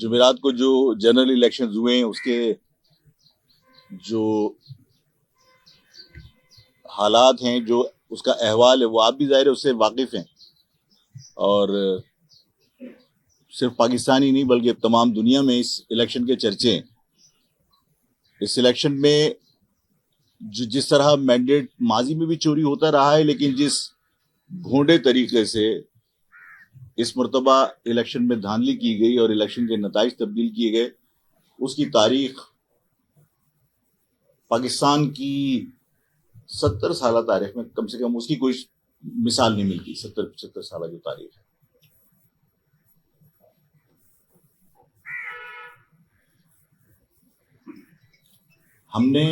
جمعرات کو جو جنرل الیکشنز ہوئے ہیں اس کے جو حالات ہیں، جو اس کا احوال ہے، وہ آپ بھی ظاہر ہے اس سے واقف ہیں، اور صرف پاکستانی نہیں بلکہ تمام دنیا میں اس الیکشن کے چرچے ہیں۔ اس الیکشن میں جس طرح مینڈیٹ ماضی میں بھی چوری ہوتا رہا ہے، لیکن جس بھونڈے طریقے سے اس مرتبہ الیکشن میں دھاندلی کی گئی اور الیکشن کے نتائج تبدیل کیے گئے، اس کی تاریخ پاکستان کی 70 سالہ تاریخ میں کم سے کم اس کی کوئی مثال نہیں ملتی۔ 70 سالہ جو تاریخ ہے، ہم نے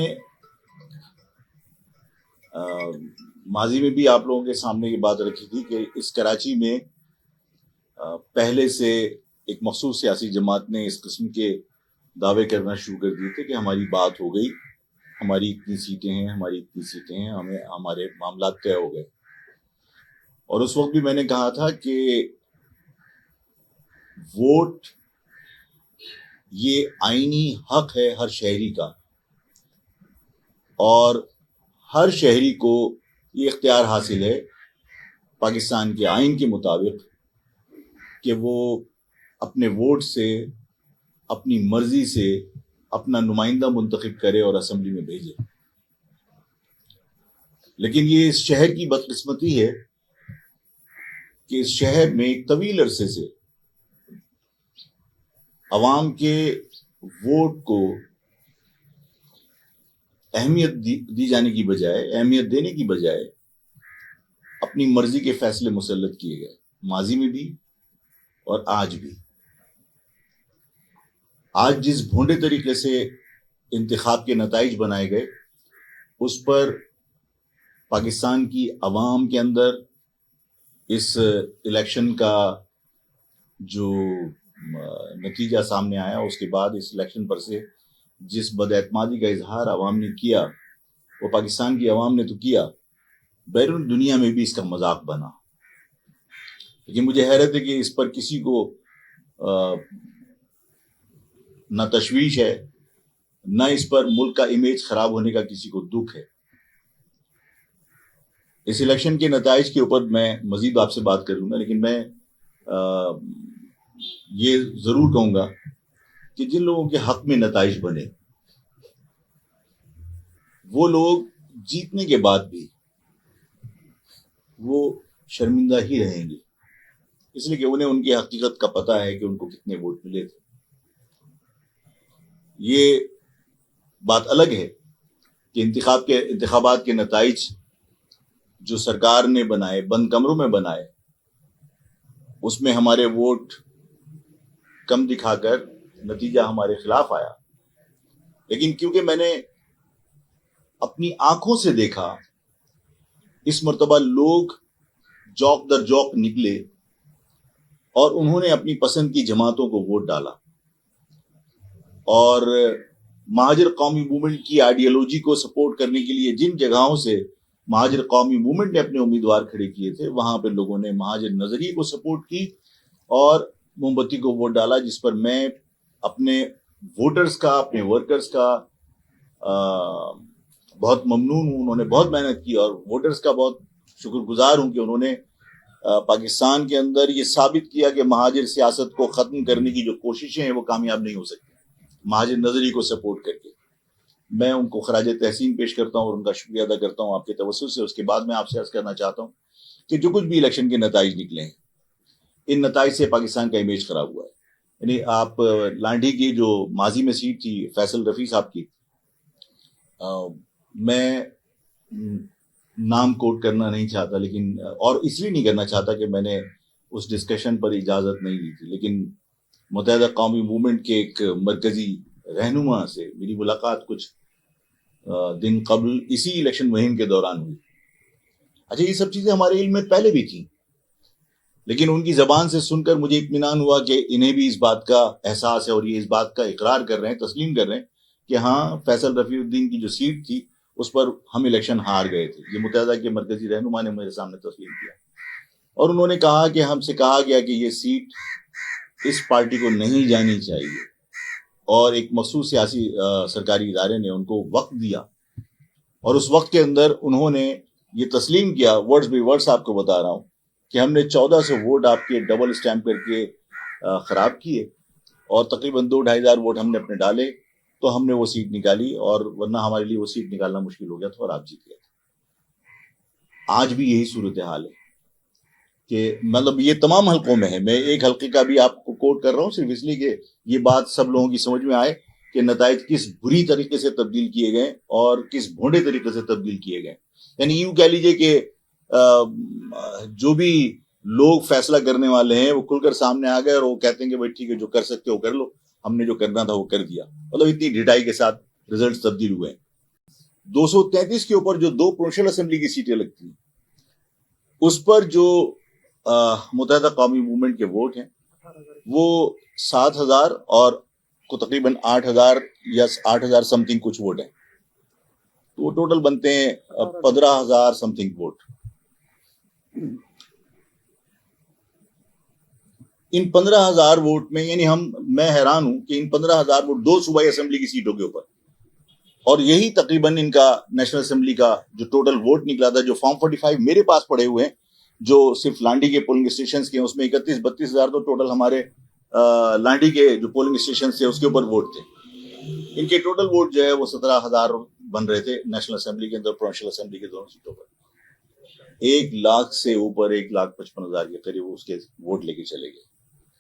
ماضی میں بھی آپ لوگوں کے سامنے یہ بات رکھی تھی کہ اس کراچی میں پہلے سے ایک مخصوص سیاسی جماعت نے اس قسم کے دعوے کرنا شروع کر دیے تھے کہ ہماری بات ہو گئی، ہماری اتنی سیٹیں ہیں، ہماری اتنی سیٹیں ہیں، ہمارے معاملات طے ہو گئے۔ اور اس وقت بھی میں نے کہا تھا کہ ووٹ یہ آئینی حق ہے ہر شہری کا، اور ہر شہری کو یہ اختیار حاصل ہے پاکستان کے آئین کے مطابق کہ وہ اپنے ووٹ سے، اپنی مرضی سے اپنا نمائندہ منتخب کرے اور اسمبلی میں بھیجے۔ لیکن یہ اس شہر کی بدقسمتی ہے کہ اس شہر میں ایک طویل عرصے سے عوام کے ووٹ کو اہمیت دی جانے کی بجائے، اہمیت دینے کی بجائے اپنی مرضی کے فیصلے مسلط کیے گئے، ماضی میں بھی اور آج بھی۔ آج جس بھونڈے طریقے سے انتخاب کے نتائج بنائے گئے، اس پر پاکستان کی عوام کے اندر اس الیکشن کا جو نتیجہ سامنے آیا، اس کے بعد اس الیکشن پر سے جس بد اعتمادی کا اظہار عوام نے کیا، وہ پاکستان کی عوام نے تو کیا، بیرون دنیا میں بھی اس کا مذاق بنا۔ لیکن مجھے حیرت ہے کہ اس پر کسی کو نہ تشویش ہے، نہ اس پر ملک کا امیج خراب ہونے کا کسی کو دکھ ہے۔ اس الیکشن کے نتائج کے اوپر میں مزید آپ سے بات کروں گا، لیکن میں یہ ضرور کہوں گا کہ جن لوگوں کے حق میں نتائج بنے، وہ لوگ جیتنے کے بعد بھی وہ شرمندہ ہی رہیں گے، اس لیے کہ انہیں ان کی حقیقت کا پتہ ہے کہ ان کو کتنے ووٹ ملے تھے۔ یہ بات الگ ہے کہ انتخابات کے نتائج جو سرکار نے بنائے، بند کمروں میں بنائے، اس میں ہمارے ووٹ کم دکھا کر نتیجہ ہمارے خلاف آیا۔ لیکن کیونکہ میں نے اپنی آنکھوں سے دیکھا، اس مرتبہ لوگ جوق در جوق نکلے اور انہوں نے اپنی پسند کی جماعتوں کو ووٹ ڈالا، اور مہاجر قومی موومنٹ کی آئیڈیالوجی کو سپورٹ کرنے کے لیے جن جگہوں سے مہاجر قومی موومنٹ نے اپنے امیدوار کھڑے کیے تھے، وہاں پہ لوگوں نے مہاجر نظریے کو سپورٹ کی اور موم بتی کو ووٹ ڈالا، جس پر میں اپنے ووٹرز کا، اپنے ورکرز کا بہت ممنون ہوں۔ انہوں نے بہت محنت کی، اور ووٹرز کا بہت شکر گزار ہوں کہ انہوں نے پاکستان کے اندر یہ ثابت کیا کہ مہاجر سیاست کو ختم کرنے کی جو کوششیں ہیں وہ کامیاب نہیں ہو سکتی مہاجر نظری کو سپورٹ کر کے۔ میں ان کو خراج تحسین پیش کرتا ہوں اور ان کا شکریہ ادا کرتا ہوں آپ کے توسط سے۔ اس کے بعد میں آپ سے عرض کرنا چاہتا ہوں کہ جو کچھ بھی الیکشن کے نتائج نکلے ہیں، ان نتائج سے پاکستان کا امیج خراب ہوا ہے۔ یعنی آپ لانڈھی کی جو ماضی میں سیٹ تھی فیصل رفیع صاحب کی، میں نام کوٹ کرنا نہیں چاہتا، لیکن اور اس لیے نہیں کرنا چاہتا کہ میں نے اس ڈسکشن پر اجازت نہیں دی تھی، لیکن متحدہ قومی موومنٹ کے ایک مرکزی رہنما سے میری ملاقات کچھ دن قبل اسی الیکشن مہم کے دوران ہوئی۔ اچھا، یہ سب چیزیں ہمارے علم میں پہلے بھی تھیں، لیکن ان کی زبان سے سن کر مجھے اطمینان ہوا کہ انہیں بھی اس بات کا احساس ہے اور یہ اس بات کا اقرار کر رہے ہیں، تسلیم کر رہے ہیں کہ ہاں، فیصل رفیع الدین کی جو سیٹ تھی اس پر ہم الیکشن ہار گئے تھے۔ یہ متحدہ کے مرکزی رہنما نے میرے سامنے تسلیم کیا، اور انہوں نے کہا کہ ہم سے کہا گیا کہ یہ سیٹ اس پارٹی کو نہیں جانی چاہیے، اور ایک مخصوص سیاسی سرکاری ادارے نے ان کو وقت دیا، اور اس وقت کے اندر انہوں نے یہ تسلیم کیا، ورڈز بائی ورڈز آپ کو بتا رہا ہوں، کہ ہم نے 1400 ووٹ آپ کے ڈبل اسٹیمپ کر کے خراب کیے، اور تقریباً 2-2.5 ہزار ووٹ ہم نے اپنے ڈالے، تو ہم نے وہ سیٹ نکالی، اور ورنہ ہمارے لیے وہ سیٹ نکالنا مشکل ہو گیا تھا اور آپ جیت گئے تھے۔ آج بھی یہی صورتحال ہے کہ مطلب یہ تمام حلقوں میں ہے، میں ایک حلقے کا بھی آپ کو کوٹ کر رہا ہوں صرف اس لیے کہ یہ بات سب لوگوں کی سمجھ میں آئے کہ نتائج کس بری طریقے سے تبدیل کیے گئے اور کس بھونڈے طریقے سے تبدیل کیے گئے۔ یعنی یوں کہہ لیجئے کہ جو بھی لوگ فیصلہ کرنے والے ہیں وہ کھل کر سامنے آ گئے اور وہ کہتے ہیں کہ بھائی ٹھیک ہے، جو کر سکتے ہو کر لو، ہم نے جو کرنا تھا وہ کر دیا، مطلب اتنی ڈھٹائی کے ساتھ رزلٹس تبدیل ہوئے۔ 233 کے اوپر جو 2 پروونشل اسمبلی کی سیٹیں لگتی ہیں، اس پر جو متحدہ قومی موومنٹ کے ووٹ ہیں وہ 7,000 اور کو تقریباً 8,000 یا 8,000 سم تھنگ کچھ ووٹ ہیں، تو وہ ٹوٹل بنتے ہیں 15,000 سم تھنگ ووٹ۔ ان 15,000 ووٹ میں یعنی میں حیران ہوں کہ ان 15,000 ووٹ 2 صوبائی اسمبلی کی سیٹوں کے اوپر، اور یہی تقریباً ان کا نیشنل اسمبلی کا جو ٹوٹل ووٹ نکلا تھا، جو فارم 45 میرے پاس پڑے ہوئے ہیں، جو صرف لانڈی کے پولنگ اسٹیشنز کے، اس میں 31-32 ہزار تو ٹوٹل ہمارے لانڈی کے جو پولنگ اسٹیشنز تھے اس کے اوپر ووٹ تھے۔ ان کے ٹوٹل ووٹ جو ہے وہ 17,000 بن رہے تھے نیشنل اسمبلی کے اندر، پروونشل اسمبلی کے دونوں سیٹوں پر۔ 1 لاکھ سے اوپر 1,55,000 کے قریب اس کے ووٹ لے کے چلے گئے،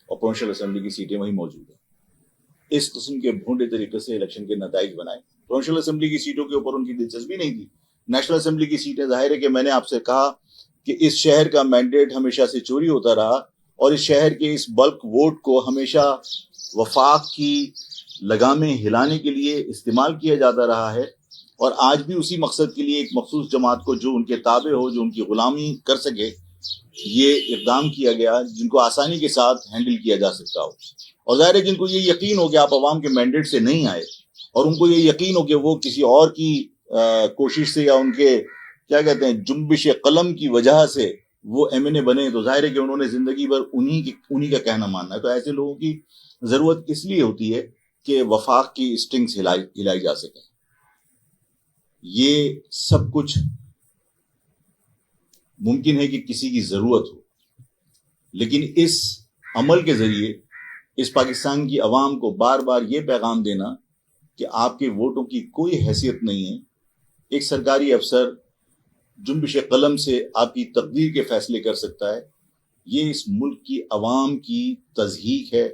اور پروونشل اسمبلی کی سیٹیں وہی موجود ہیں۔ اس قسم کے بھونڈے طریقے سے الیکشن کے نتائج بنائے۔ پروونشل اسمبلی کی سیٹوں کے اوپر ان کی دلچسپی نہیں تھی۔ نیشنل اسمبلی کی سیٹیں، ظاہر ہے کہ میں نے آپ سے کہا کہ اس شہر کا مینڈیٹ ہمیشہ سے چوری ہوتا رہا، اور اس شہر کے اس بلک ووٹ کو ہمیشہ وفاق کی لگامیں ہلانے کے لیے استعمال کیا جاتا رہا ہے، اور آج بھی اسی مقصد کے لیے ایک مخصوص جماعت کو جو ان کے تابع ہو، جو ان کی غلامی کر سکے، یہ اقدام کیا گیا جن کو آسانی کے ساتھ ہینڈل کیا جا سکتا ہو۔ اور ظاہر ہے جن کو یہ یقین ہو کہ آپ عوام کے مینڈیٹ سے نہیں آئے، اور ان کو یہ یقین ہو کہ وہ کسی اور کی کوشش سے یا ان کے کیا کہتے ہیں جنبش قلم کی وجہ سے وہ ایم این اے بنے، تو ظاہر ہے کہ انہوں نے زندگی بھر انہی کا کہنا ماننا ہے۔ تو ایسے لوگوں کی ضرورت اس لیے ہوتی ہے کہ وفاق کی اسٹرنگز ہلائی جا سکیں۔ یہ سب کچھ ممکن ہے کہ کسی کی ضرورت ہو، لیکن اس عمل کے ذریعے اس پاکستان کی عوام کو بار بار یہ پیغام دینا کہ آپ کے ووٹوں کی کوئی حیثیت نہیں ہے، ایک سرکاری افسر جنبش قلم سے آپ کی تقدیر کے فیصلے کر سکتا ہے، یہ اس ملک کی عوام کی تضحیک ہے،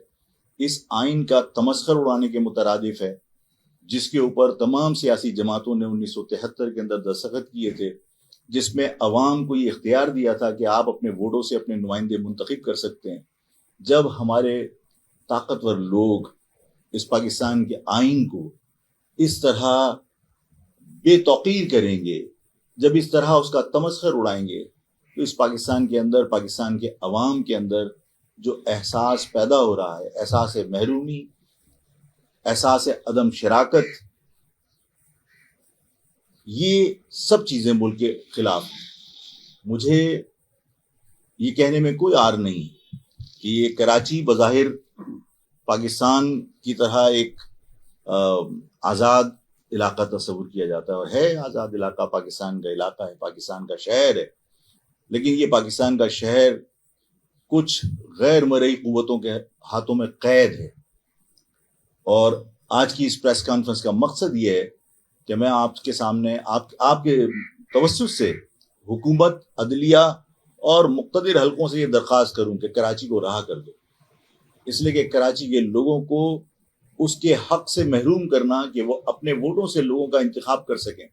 اس آئین کا تمسخر اڑانے کے مترادف ہے، جس کے اوپر تمام سیاسی جماعتوں نے 1973 کے اندر دستخط کیے تھے، جس میں عوام کو یہ اختیار دیا تھا کہ آپ اپنے ووٹوں سے اپنے نمائندے منتخب کر سکتے ہیں۔ جب ہمارے طاقتور لوگ اس پاکستان کے آئین کو اس طرح بے توقیر کریں گے، جب اس طرح اس کا تمسخر اڑائیں گے، تو اس پاکستان کے اندر، پاکستان کے عوام کے اندر جو احساس پیدا ہو رہا ہے، احساس محرومی، احساس عدم شراکت، یہ سب چیزیں ملک کے خلاف ہیں۔ مجھے یہ کہنے میں کوئی عار نہیں کہ یہ کراچی بظاہر پاکستان کی طرح ایک آزاد علاقہ تصور کیا جاتا ہے، اور ہے آزاد علاقہ، پاکستان کا علاقہ ہے، پاکستان کا شہر ہے، لیکن یہ پاکستان کا شہر کچھ غیر مرئی قوتوں کے ہاتھوں میں قید ہے۔ اور آج کی اس پریس کانفرنس کا مقصد یہ ہے کہ میں آپ کے سامنے آپ کے توسط سے حکومت، عدلیہ اور مقتدر حلقوں سے یہ درخواست کروں کہ کراچی کو رہا کر دو، اس لیے کہ کراچی کے لوگوں کو اس کے حق سے محروم کرنا کہ وہ اپنے ووٹوں سے لوگوں کا انتخاب کر سکیں،